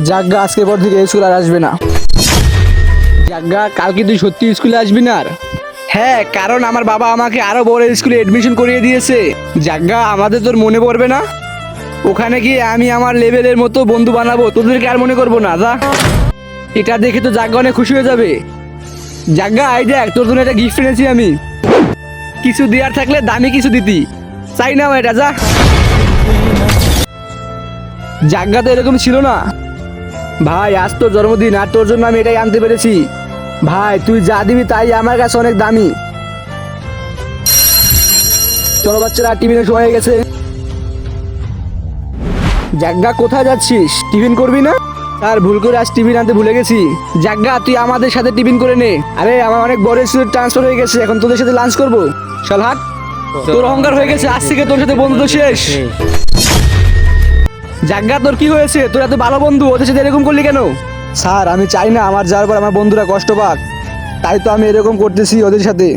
জাগা আজকে পর থেকে স্কুল আর আসবে না। জাগা কালকে তুই সত্যি স্কুলে আসবি না আর? হ্যাঁ, কারণ আমার বাবা আমাকে আরো বড় স্কুলে এডমিশন করিয়ে দিয়েছে। জাগা আমাদের তোর মনে পড়বে না? ওখানে গিয়ে আমি আমার লেভেলের মতো বন্ধু বানাবো, তোদেরকে আর মনে করবো না। যা, এটা দেখে তো জাগা অনেক খুশি হয়ে যাবে। জাগা আই দেখ, তোর জন্য একটা গিফট এনেছি আমি। কিছু দেওয়ার থাকলে দামি কিছু দিতি, চাই না এটা। যা, জাগা তো এরকম ছিল না। ভাই আজ তোর জন্মদিন, আর তোর জন্য আমি এটাই আনতে পেরেছি। ভাই তুই যা দিবি তাই আমার কাছে অনেক দামি। চলো বাচ্চারা, টিফিনের সময় হয়ে গেছে। জাগা কোথায় যাচ্ছিস? টিফিন করবি না? স্যার ভুল করে আজ টিফিন আনতে ভুলে গেছি। জাগা তুই আমাদের সাথে টিফিন করে নে। আরে আমার অনেক বড় স্কুলে ট্রান্সফার হয়ে গেছে, এখন তোদের সাথে লাঞ্চ করবো। চল হাট, তোর অহংকার হয়ে গেছে, আজ থেকে তোর সাথে বন্ধুত্ব শেষ। জাগা তোর কি হয়েছে? তোর এত ভালো বন্ধু, ওদের সাথে এরকম করলি কেন? স্যার আমি চাই না আমার যাওয়ার পর আমার বন্ধুরা কষ্ট পাক, তাই তো আমি এরকম করতেছি ওদের সাথে।